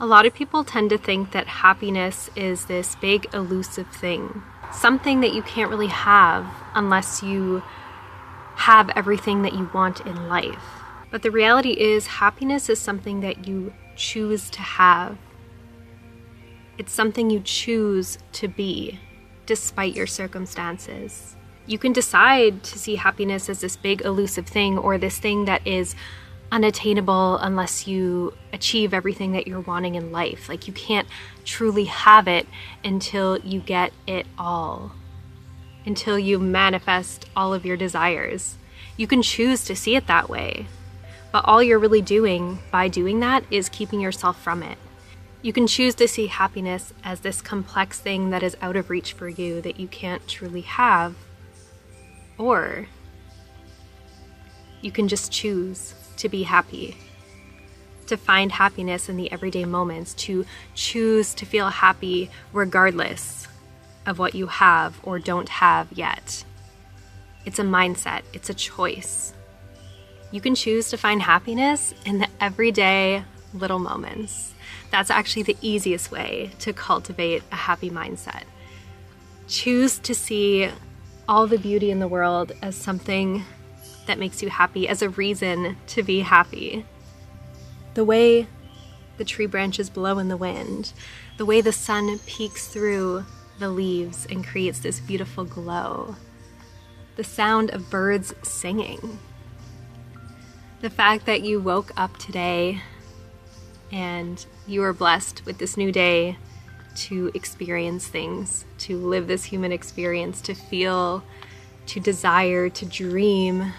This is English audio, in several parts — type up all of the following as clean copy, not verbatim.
A lot of people tend to think that happiness is this big elusive thing, something that you can't really have unless you have everything that you want in life. But the reality is, happiness is something that you choose to have. It's something you choose to be, despite your circumstances. You can decide to see happiness as this big elusive thing, or this thing that is unattainable unless you achieve everything that you're wanting in life. Like, you can't truly have it until you get it all, until you manifest all of your desires. You can choose to see it that way, but all you're really doing by doing that is keeping yourself from it. You can choose to see happiness as this complex thing that is out of reach for you, that you can't truly have, or you can just choose to be happy, to find happiness in the everyday moments, to choose to feel happy regardless of what you have or don't have yet. It's a mindset, it's a choice. You can choose to find happiness in the everyday little moments. That's actually the easiest way to cultivate a happy mindset. Choose to see all the beauty in the world as something that makes you happy, as a reason to be happy. The way the tree branches blow in the wind, the way the sun peeks through the leaves and creates this beautiful glow, the sound of birds singing, the fact that you woke up today and you are blessed with this new day to experience things, to live this human experience, to feel, to desire, to dream.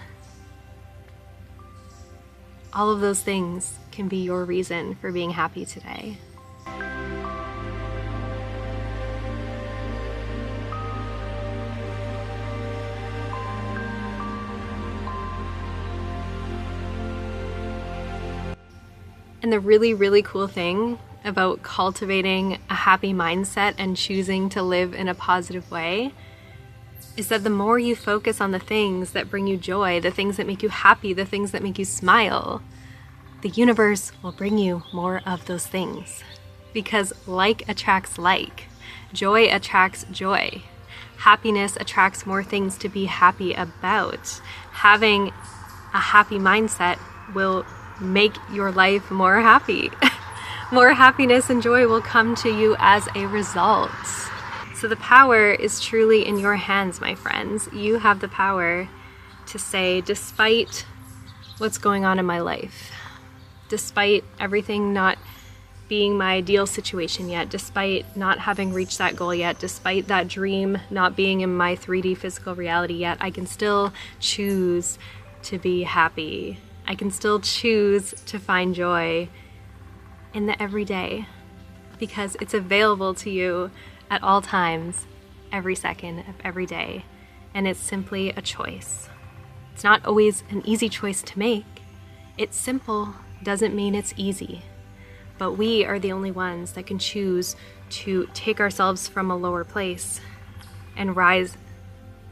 All of those things can be your reason for being happy today. And the really, really cool thing about cultivating a happy mindset and choosing to live in a positive way is that the more you focus on the things that bring you joy, the things that make you happy, the things that make you smile, the universe will bring you more of those things. Because like attracts like. Joy attracts joy. Happiness attracts more things to be happy about. Having a happy mindset will make your life more happy. More happiness and joy will come to you as a result. So the power is truly in your hands, my friends. You have the power to say, despite what's going on in my life, despite everything not being my ideal situation yet, despite not having reached that goal yet, despite that dream not being in my 3D physical reality yet, I can still choose to be happy. I can still choose to find joy in the everyday, because it's available to you at all times, every second of every day, and it's simply a choice. It's not always an easy choice to make. It's simple doesn't mean it's easy, but we are the only ones that can choose to take ourselves from a lower place and rise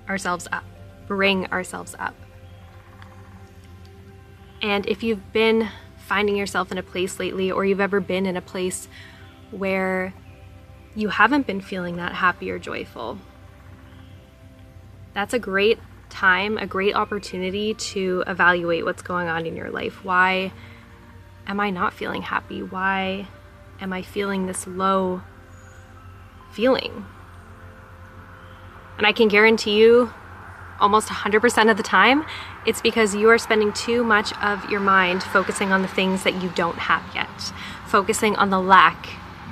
ourselves up, bring ourselves up. And if you've been finding yourself in a place lately, or you've ever been in a place where you haven't been feeling that happy or joyful, that's a great time, a great opportunity to evaluate what's going on in your life. Why am I not feeling happy? Why am I feeling this low feeling? And I can guarantee you, almost 100% of the time, it's because you are spending too much of your mind focusing on the things that you don't have yet, focusing on the lack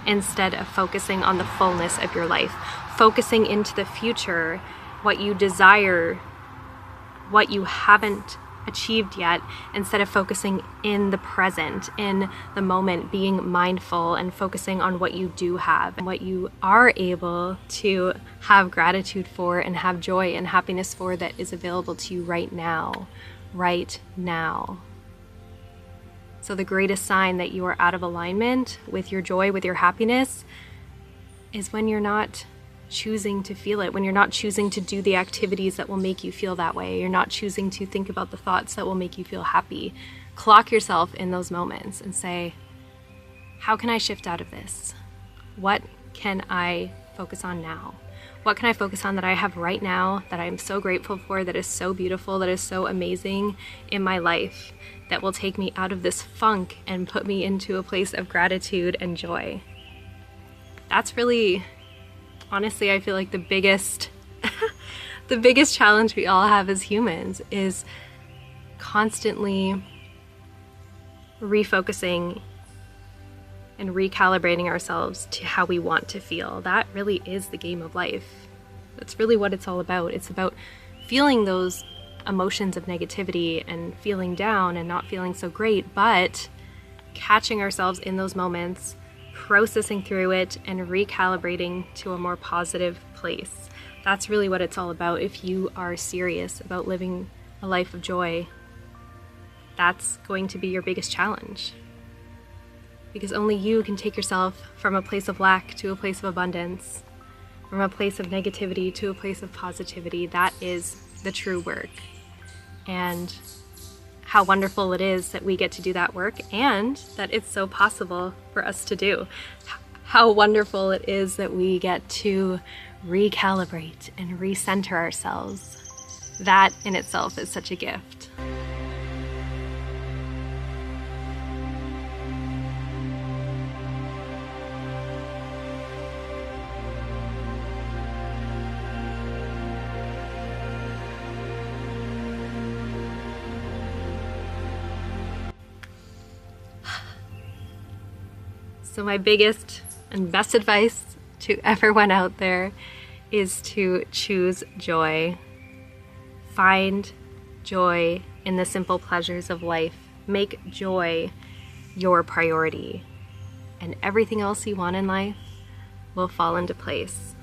instead of focusing on the fullness of your life, focusing into the future, what you desire, what you haven't achieved yet, instead of focusing in the present, in the moment, being mindful and focusing on what you do have and what you are able to have gratitude for and have joy and happiness for that is available to you right now, right now. So the greatest sign that you are out of alignment with your joy, with your happiness, is when you're not choosing to feel it, when you're not choosing to do the activities that will make you feel that way, you're not choosing to think about the thoughts that will make you feel happy. Clock yourself in those moments and say, how can I shift out of this? What can I focus on now? What can I focus on that I have right now, that I'm so grateful for, that is so beautiful, that is so amazing in my life, that will take me out of this funk and put me into a place of gratitude and joy? That's really, honestly, I feel like the biggest the biggest challenge we all have as humans is constantly refocusing and recalibrating ourselves to how we want to feel. That really is the game of life. That's really what it's all about. It's about feeling those emotions of negativity and feeling down and not feeling so great, but catching ourselves in those moments, processing through it, and recalibrating to a more positive place. That's really what it's all about. If you are serious about living a life of joy, that's going to be your biggest challenge. Because only you can take yourself from a place of lack to a place of abundance, from a place of negativity to a place of positivity. That is the true work. And how wonderful it is that we get to do that work and that it's so possible for us to do. How wonderful it is that we get to recalibrate and recenter ourselves. That in itself is such a gift. So my biggest and best advice to everyone out there is to choose joy. Find joy in the simple pleasures of life. Make joy your priority, and everything else you want in life will fall into place.